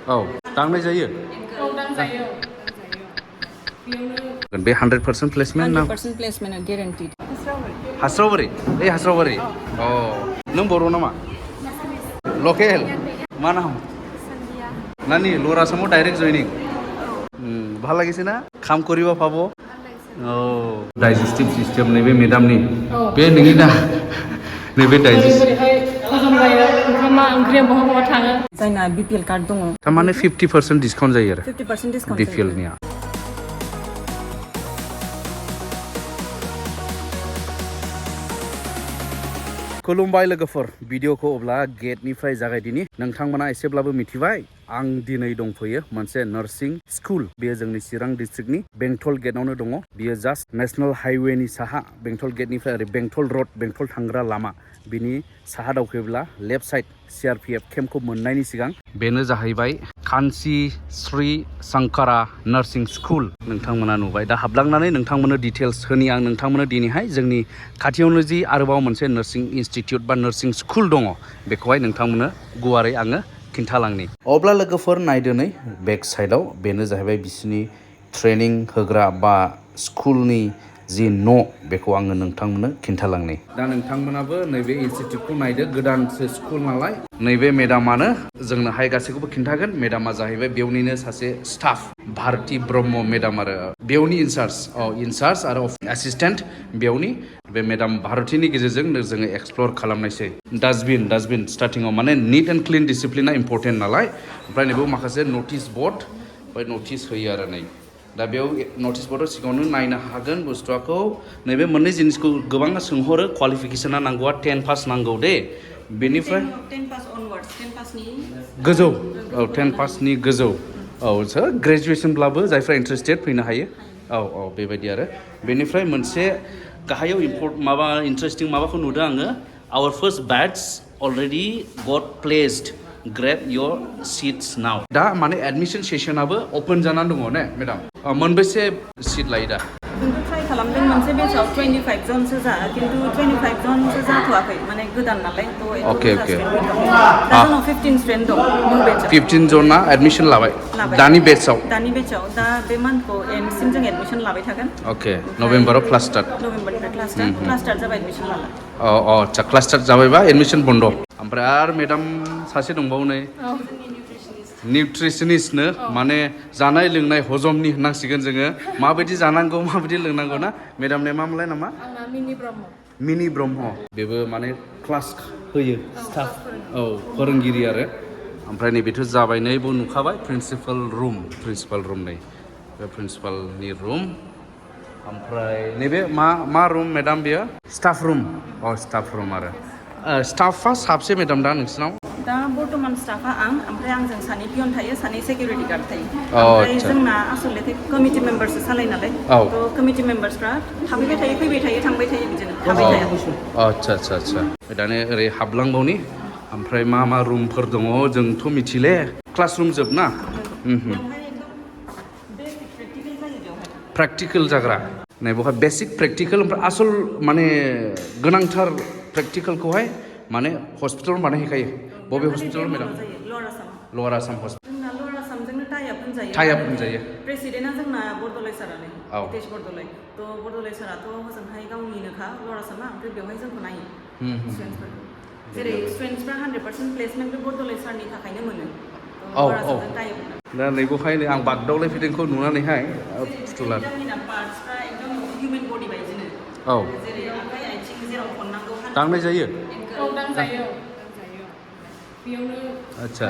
औ दांनाय जायो औ दांजायो बे 100% प्लेसमेन्ट ना 100% प्लेसमेन्ट गेरेन्टिड हास्रावबारि हास्रावबारि अ नों बर' नामा लकेल मा नाम नानी लोअर आसामाव डाइरेक्ट जइनिं ভাল লাগিছে না কাম কৰিব পাব औ डाइजेस्टिव सिस्टेम नैबे मेडामनि बे नोंनि ना नैबे डाइजेस्टिव ओंखामा ओंख्रिया बहा बहा थाङो जायना बिपिएल कार्ड दङ थारमाने 50% डिसकाउन्ट जायो आरो 50% डिसकाउन्ट बिपिएलनिया खुलुमबाय लोगोफोर भिडिअखौ अब्ला गेटनिफ्राय जागायदिनि नोंथांमोना एसेब्लाबो मिथिबाय आं दिनै दंफैयो मोनसे नार्सिं स्कुल बेयो जोंनि चिरां डिस्ट्रिक्टनि बेंटल गेटआवनो दङ बियो जास्ट नेशनेल हाइवेनि साहा बेंटल गेटनिफ्राय ओरै बेंटल रड बेंटल थांग्रा लामा बिनि साहा दावखोब्ला लेफ्ट साइड सिआरपिएफ केम्पखौ मोननायनि सिगां बेनो जाहैबाय कान्ची श्री संकारा नार्सिं स्कुल नोंथांमोना नुबाय दा हाबलांनानै नोंथांमोननो डिटेल्स होनि आं नोंथांमोननो दिनैहाय जोंनि खाथियावनो जि आरोबाव मोनसे नार्सिं इन्स्टिट्यूट बा नार्सिं स्कुल दङ बेखौहाय नोंथांमोननो गुवारै आङो खिन्थालांनि अब्ला लोगोफोर नायदो नै बेक साइडआव बेनो जाहैबाय बिसिनि ट्रेनिं होग्रा बा स्कुलनि जि न' बेखौ आङो नोंथांमोननो खिन्थालांनि दा नोंथांमोनाबो नैबे इन्स्टिट्यूटखौ नायदो गोदानसो स्कुल नालाय नैबे मेडामानो जोंनोहाय गासैखौबो खिन्थागोन मेडामा जाहैबाय बेवनिनो सासे स्टाफ भारती ब्रह्म मेडाम आरो बेवनि इनचार्ज आरो एसिस्टेन्ट बेवनि बे मेडाम भारतीनि गेजेरजों जोङो एक्सप्लर खालामनायसै डास्टबिन स्टार्टिंआव माने निट एन्ड क्लिन डिसिप्लिना इम्परटेन्ट नालाय ओमफ्राय नैबेयाव माखासे नटिस बर्ड ओमफ्राय नटिस होयो आरो नै दा बेयाव नटिस बर्डआव सिगाङावनो नायनो हागोन बुस्थुआखौ नैबे मोननै जिनिसखौ गोबाङा सोंहरो क्वालिफिकेसना नांगौआ 10 पास नांगौ दे बेनिफ्राय 10 पास अनवार्ड्स 10 पासनि गोजौ औ 10 पासनि गोजौ औ सो ग्रेजुवेसनब्लाबो जायफ्रा इन्टारेस्टेड फैनो हायो औ बेबायदि आरो बेनिफ्राय मोनसे गाहायाव माबा इन्टारेस्टिं माबाखौ नुदों आङो our first batch already got placed grab your seats now दा माने एडमिशन सेसनाबो ओपन जानानै दङ ने मेडाम मोनबेसे सीट लायो दा जोंथ' ट्राइ खालामदों मोनसे बेचआव 25 जनसो खिन्थु 25 जनसो जाथ'वाखै माने गोदान नालाय अके दा जोंनाव 15 स्टुडेन्ट दं निउ बेचआव 15 जना एडमिशन लाबाय दानि बेचआव दा बे मान्थखौ एमसिम जों एडमिशन लाबाय थागोन अके नभेम्बराव क्लास स्टार्ट नभेम्बरनिफ्राय क्लास स्टार्ट जाबाय एडमिशन लाला आচ্ছা क्लास स्टार्ट जाबायबा एडमिशन बन्द ओमफ्राय आरो मेडाम सासे दंबावो नै निउट्रिसनिस्टनो माने जानाय लोंनाय हजमनि होननांसिगोन जोङो माबायदि जानांगौ माबायदि लोंनांगौ ना मेडामनि मामोनलाय नामा आंना मिनि ब्रह्म बेबो माने क्लास होयो स्टाफ फोरोंगिरि आरो ओमफ्राय नैबेथ' जाबाय नै बेव नुखाबाय प्रिन्सिपाल रुम नै बे प्रिन्सिपालनि रुम ओमफ्राय नैबे मा रुम मेडाम बेयो स्टाफ रुम आरो स्टाफा साबसे मेडाम दा नोंसिनाव दा बर्तमान स्टाफा आं ओमफ्राय आंजों सानै पियन थायो सानै सिकिउरिटि गार्ड थायो ओमफ्राय जोंना आसलथे कमिटि मेम्बार्ससो सालायो नालाय थ' कमिटि मेम्बार्सफ्रा थाफैबाय थायो फैबाय थायो थांबाय थायो बिदिनो थाबाय थाया आচ্ছা दाने ओरै हाबलांबावनि ओमफ्राय मा रुमफोर दङ जोंथ' मिथिले क्लासरुम जोब ना प्रेक्टिकल जाग्रा नै बेवहाय बेसिक प्रेक्टिकल ओमफ्राय आसल माने गोनांथार प्रेक्टिकलखौहाय माने हस्पिटालाव बानायहैखायो बबे हस्पिटालाव मेडाम लवार आसाम हस्पिटाल जोंना लवार आसामजोंनो टाइ आप होनजायो प्रेसिडेन्टआ जोंना बरदलै सारानो हितेश बरदलै थ' बरदलै साराथ' हजोंहाय गावनिनोखा लवार आसामा ओमफ्राय बेवहाय जोंखौ नायो स्टुडेन्टसफोरखौ जेरै स्टुडेन्टसफ्रा 100% प्लेसमेन्ट बे बरदलै सारनि थाखायनो मोनो लवार आसामजों टाइ आप दा नैबेवहाय आं बागदावलायफैदोंखौ नुनानैहाय फुथुला पार्टसफ्रा एकदम हिउमेन बडि बायदिनो जेरै आखाइ आथिं जेराव खननांगौ दांनाय जायो दांजायो बेयावनो आच्छा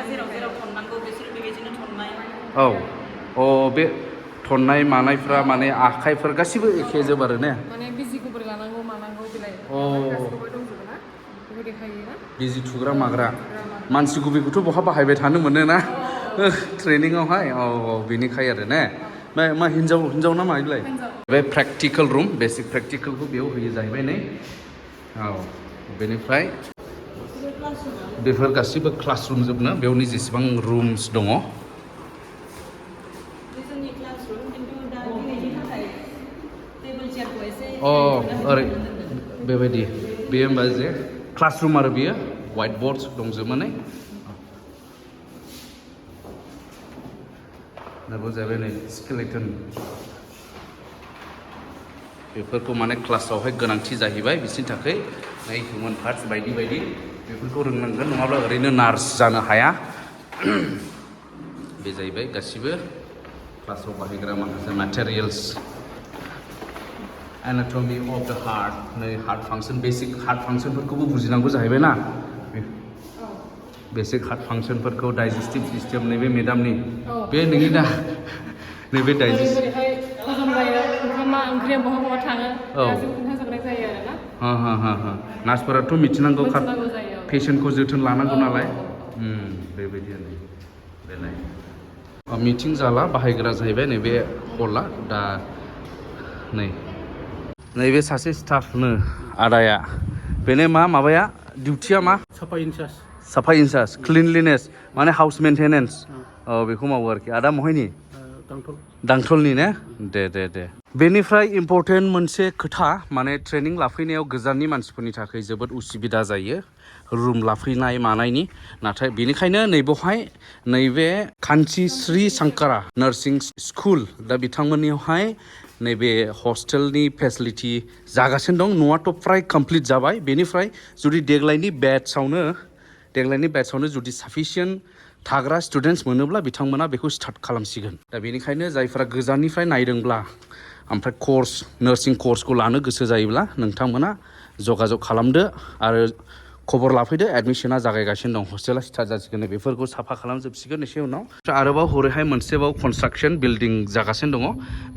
जेराव थननांगौ बिसोर बेबायदिनो थननाय बे थननाय मानायफ्रा माने आखाइफोर गासिबो एखे जोब आरो ने माने बिजिखौ बोरै लानांगौ मानांगौ बिलाइ गासिबो दंजोबो ना बेखौ देखायो ना बिजि थुग्रा माग्रा मानसि गुबैखौथ' बहा बाहायबाय थानो मोनो ना ट्रेनिंआवहाय बेनिखाय आरो ने मा हिन्जाव ना मा बिलाय बे प्रेक्टिकेल रुम बेसिक प्रेक्टिकेलखौ बेयाव होयो जाहैबाय नै बेनिफ्राय बेफोर गासिबो क्लासरुम जोबनो बेवनि जेसेबां रुम्स दङ ओरै बेबायदि बेयो होमबा जे क्लासरुम आरो बेयो वाइट बर्डस दंजोबो नै नैबो जाहैबाय नै स्केलेटन बेफोरखौ माने क्लासावहाय गोनांथि जाहैबाय बिसोरनि थाखाय नै हिउमेन पार्ट्स बायदि बायदि बेफोरखौ रोंनांगोन नङाब्ला ओरैनो नार्स जानो हाया बे जाहैबाय गासिबो क्लासाव बाहायग्रा माखासे मेटेरियल्स एनाटमी अफ द हार्ट नै हार्ट फांसन बेसिक हार्ट फांसनफोरखौबो बुजिनांगौ जाहैबाय ना बेसिक हार्ट फांसनफोरखौ डाइजेस्टिव सिस्टेम नैबे मेडामनि बे नोंनि दा नैबे डाइजेस्ट ओंख्रिया बहा बहा थाङो जों खोन्थाजोबनाय जायो आरोना नार्सफोराथ' मिथिनांगौ पेशेन्टखौ जोथोन लानांगौ नालाय बेबायदियानो बेलाय मिटिं जाला बाहायग्रा जाहैबाय नैबे हला दा नैबे सासे स्टाफनो आदाया बेनो माबाया डिउटिया मा साफा इनचार्ज क्लिनलिनेस माने हाउस मेन्टेनेन्स बेखौ मावो आरोखि आदा महायनि दांथलनि ने दे बेनिफ्राय इम्परटेन्ट मोनसे खोथा माने ट्रेनिं लाफैनायाव गोजाननि मानसिफोरनि थाखाय जोबोद उसुबिदा जायो रुम लाफैनाय मानायनि नाथाय बेनिखायनो नैबेवहाय नैबे कान्ची श्री सांकारा नार्सिं स्कुल दा बिथांमोननियावहाय नैबे हस्टेलनि फेसिलिटि जागासिनो दं न'आथ' फ्राय कमप्लिट जाबाय बेनिफ्राय जुदि देग्लायनि बेट्सआवनो जुदि साफिसियेन्ट थाग्रा स्टुडेन्टस मोनोब्ला बिथांमोना बेखौ स्टार्ट खालामसिगोन दा बेनिखायनो जायफोरा गोजाननिफ्राय नायदोंब्ला ओमफ्राय नार्सिं कर्सखौ लानो गोसो जायोब्ला नोंथांमोना जगाजग खालामदो आरो खबर लाफैदो एडमिशना जागायगासिनो दं हस्टेला स्टार्ट जासिगोन बेफोरखौ साफा खालामजोबसिगोन एसे उनाव आरोबाव हरैहाय मोनसेबाव कनस्ट्राक्सन बिल्डिं जागासिनो दङ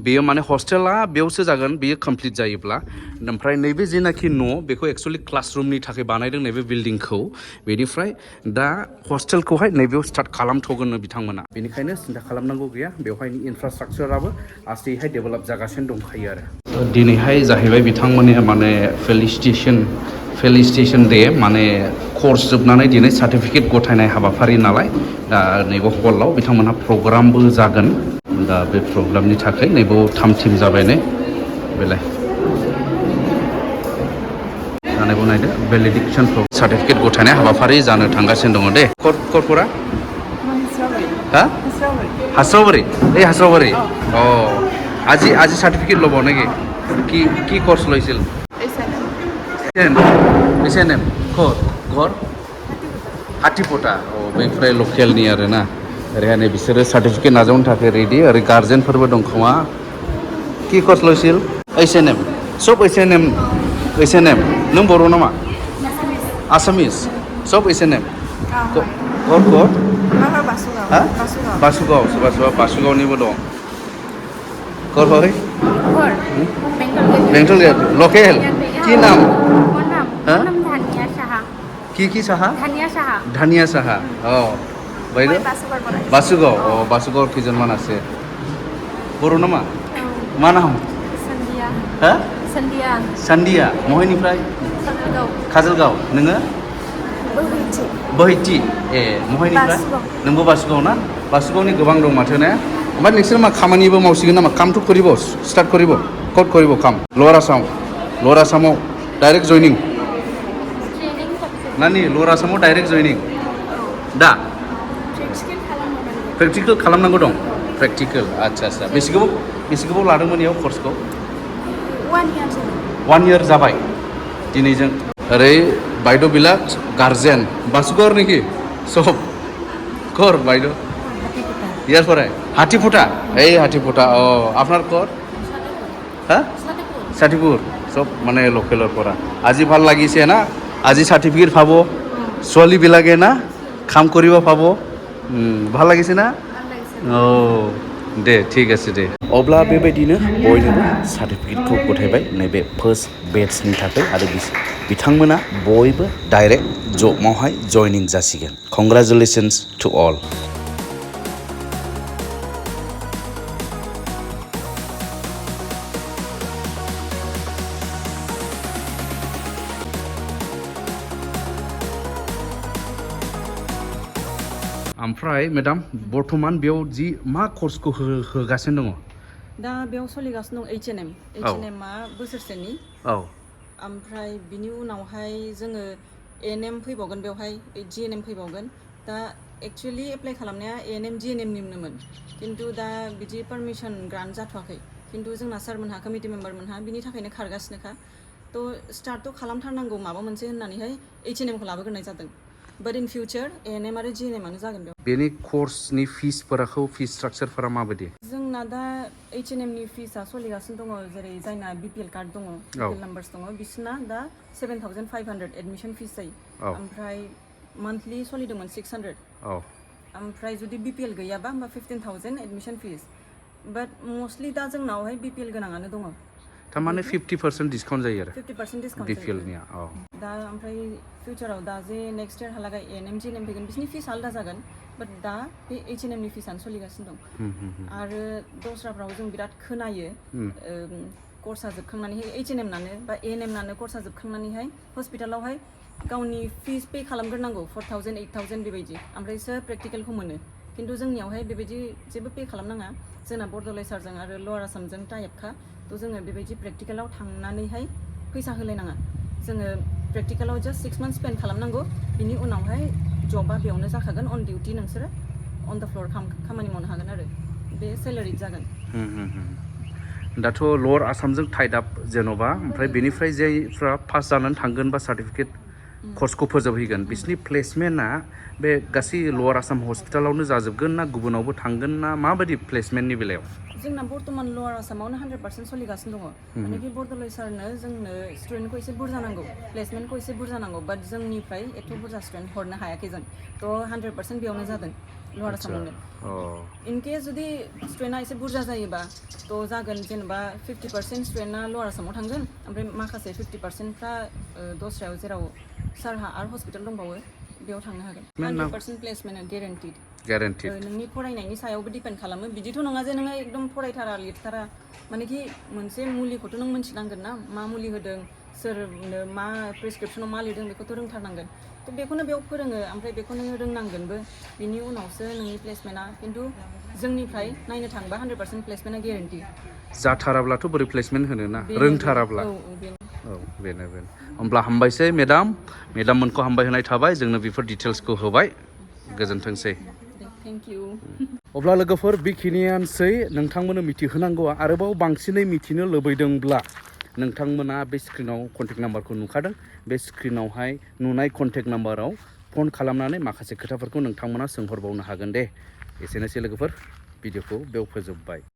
बेयो माने हस्टेला बेयावसो जागोन बेयो कमप्लिट जायोब्ला ओमफ्राय नैबे जेनाखि न' बेखौ एक्सुवेलि क्लासरुमनि थाखाय बानायदों नैबे बिल्डिंखौ बेनिफ्राय दा हस्टेलखौहाय नैबेयाव स्टार्ट खालामथ'गोननो बिथांमोना बेनिखायनो सिन्था खालामनांगौ गैया बेवहायनि इनफ्रास्ट्राक्चाराबो आस्टेहाय डेभेलप जागासिनो दंखायो आरो दिनैहाय जाहैबाय बिथांमोननि माने फेलिसिटेसन डे माने कर्स जोबनानै दिनै सार्टिफिकेट गथायनाय हाबाफारि नालाय दा नैबे हलाव बिथांमोनहा प्रग्रामबो जागोन दा बे प्रग्रामनि थाखाय नैबेयाव थाम थिम जाबाय नै बेलाय जानायखौ नायदो भेलिडिक्सन सार्टिफिकेट गथायनाय हाबाफारि जानो थांगासिनो दङ दे कर्टफोरा हास्रावबारि हास्रावबारि আজি সার্টিফিকেট ল'ব নেকি কি কোর্স লৈছিল এসএনএম ঘর हाथिपटा बैफ्राय लकेलनि आरोना ओरैहाय बिसोरो सार्टिफिकेट नाजावनो थाखाय रेडि ओरै गार्जेनफोरबो दं खोमा কি কোর্স লৈছিল एसएनएम सब एसएनएम नों बर' नामा आसामिस सब एसएनएम घर बासुगाव सोरबा बासुगावनिबो दं बेंटल गेट लकेल কি নাম কি সাহা धानिया साहा বাইদেউ বাসুগাव কেইজনমান আছে बर' नामा मा नाम सान्दिया महायनिफ्राय काजलगाव नोङो बोहैथि महायनिफ्राय नोंबो बासुगाव ना बासुगावनि गोबां दं माथो ने ओमफ्राय नोंसोर मा खामानिबो मावसिगोन नामा कामथ' करिब स्टार्ट करिब कट करिब काम लवार आसामाव डाइरेक्ट जइनिं नानि लवार आसामाव डाइरेक्ट जइनिं दा प्रेक्टिकेल खालामनांगौ दं प्रेक्टिकेल आच्छा बेसे गोबाव लादोंमोन इयाव कर्सखौ 1 year जाबाय दिनैजों ओरै বাইদেউ বিলাক गार्जेन बासुगाव नेকি सब कर বাইদেউ ইয়ার পরে হাতিপুটা হাতিপুটা আপনার কর হ্যাঁ সাতিপুর সব মানে লোকেলৰ পৰা আজি ভাল লাগিছে না আজি সার্টিফিকেট পাব ছোৱালী বিলাকে না কাম কৰিব পাব ভাল লাগিছে না दे ठीक আছে दे अब्ला बेबायदिनो बयनोबो सार्टिफिकेटखौ गथायबाय नैबे फार्स्ट बेट्सनि थाखाय आरो बिथांमोना बयबो डाइरेक्ट जबावहाय जयनिं जासिगोन कंग्रेचुलेसन्स टु अल ओमफ्राय मेडाम बर्तमान बेयाव जि मा कर्सखौ होगासिनो दङ दा बेयाव सोलिगासिनो दं एचएनएम आ बोसोरसेनि ओमफ्राय बिनि उनावहाय जोङो एएनएम फैबावगोन बेवहाय जिएनएम फैबावगोन दा एक्चुअली एप्लाइ खालामनाया एएनएम जिएनएम निमोन किन्तु दा बिदि पारमिसन ग्रान्ट जाथ'वाखै किन्तु जोंना सारमोनहा कमिटि मेम्बारमोनहा बिनि थाखायनो खारगासिनोखा थ' स्टार्टथ' खालामथारनांगौ माबा मोनसे होननानैहाय एचएनएमखौ लाबोग्रोनाय जादों बाट इन फिउचार एएनएम आरो जिएनएमआनो जागोन बेयाव बेनि कर्सनि फिसफोराखौ फिस स्ट्राक्चारफोरा माबायदि जोंना दा एचएनएमनि फिसआ सोलिगासिनो दङ जेरै जायना बिपिएल कार्ड दङ बिपिएल नाम्बार्स दङ बिसोरना दा 7,500 एडमिसन फिस जायो ओमफ्राय मान्थलि सोलिदोंमोन 600 ओमफ्राय जुदि बिपिएल गैयाबा होमबा 15,000 एडमिसन फिस बाट मस्टलि दा जोंनावहाय बिपिएल गोनाङानो दङ थारमाने 50% डिसकाउन्ट जायो आरो 50% डिसकाउन्ट बिपिएलनिया दा ओमफ्राय फिउचाराव दा जे नेक्स्ट इयार हालागै एएनएम जिएनएम फैगोन बिसोरनि फिस आलादा जागोन बाट दा बे एचएनएमनि फिसानो सोलिगासिनो दं आरो दस्राफ्राव जों बिराद खोनायो कर्सआ जोबखांनानैहाय एचएनएमनानो बा एएनएमनानो कर्सआ जोबखांनानैहाय हस्पिटालावहाय गावनि फिस पे खालामग्रोनांगौ 4,000 8,000 बेबायदि ओमफ्रायसो प्रेक्टिकेलखौ मोनो किन्तु जोंनियावहाय बेबायदि जेबो पे खालामनाङा जोंना बरदलै सारजों आरो लवार आसामजों टाइपखा थ' जोङो बेबायदि प्रेक्टिकेलाव थांनानैहाय फैसा होलायनाङा जोङो प्रेक्टिकेलाव जास्ट 6 मान्थ्स स्पेन्ड खालामनांगौ बिनि उनावहाय जबा बेयावनो जाखागोन अन डिउटि नोंसोरो अन द फ्लर खामानि मावनो हागोन आरो बे सेलारि जागोन दाथ' लवार आसामजों टाइड आप जेन'बा ओमफ्राय बेनिफ्राय जायफ्रा पास जानानै थांगोन बा सार्टिफिकेट कर्सखौ फोजोबहैगोन बिसोरनि प्लेसमेन्टआ बे गासै लवार आसाम हस्पिटालावनो जाजोबगोन ना गुबुनावबो थांगोन ना माबायदि प्लेसमेन्टनि बेलायाव जोंना बर्तमान लवार आसामावनो 100% सोलिगासिनो दङ मानेकि बरदलै सारनो जोंनो स्टुडेन्टखौ एसे बुरजा नांगौ प्लेसमेन्टखौ एसे बुरजा नांगौ बाट जोंनिफ्राय एथ' बुरजा स्टुडेन्ट हरनो हायाखै जों थ' 100% बेयावनो जादों लवार आसामावनो इन केस जुदि स्टुडेन्टआ एसे बुरजा जायोबा थ' जागोन जेनेबा 50% स्टुडेन्टआ लवार आसामाव थांगोन ओमफ्राय माखासे 50%फ्रा दस्रायाव जेराव सारहा आरो हस्पिटाल दंबावो बेयाव थांनो हागोन 100% प्लेसमेन्टआ गेरेन्टिड नोंनि फरायनायनि सायावबो डिपेन्ड खालामो बिदिथ' नङा जे नोङो एकदम फरायथारा लिरथारा मानेकि मोनसे मुलिखौथ' नों मोनथिनांगोन ना मा मुलि होदों सोरनो मा प्रेसक्रिपसनाव मा लिरदों बेखौथ' रोंथारनांगोन थ' बेखौनो बेयाव फोरोङो ओमफ्राय बेखौ नोङो रोंनांगोनबो बिनि उनावसो नोंनि प्लेसमेन्टआ खिन्थु जोंनिफ्राय नायनो थांबा 100% प्लेसमेन्टआ गेरेन्टि जाथाराब्लाथ' बोरै प्लेसमेन्ट होनो ना रोंथाराब्ला बेनो होमब्ला हामबायसै मेडाममोनखौ हामबाय होनाय थाबाय जोंनो बेफोर डिटेल्सखौ होबाय गोजोनथोंसै थेंक इउ अब्ला लोगोफोर बेखिनियानोसै नोंथांमोननो मिथिहोनांगौआ आरोबाव बांसिनै मिथिनो लुबैदोंब्ला नोंथांमोना बे स्क्रिनाव कन्टेक्ट नाम्बारखौ नुखादों बे स्क्रिनावहाय नुनाय कन्टेक्ट नाम्बाराव फन खालामनानै माखासे खोथाफोरखौ नोंथांमोना सोंहरबावनो हागोन दे एसेनोसै लोगोफोर भिडिअखौ बेयाव फोजोबबाय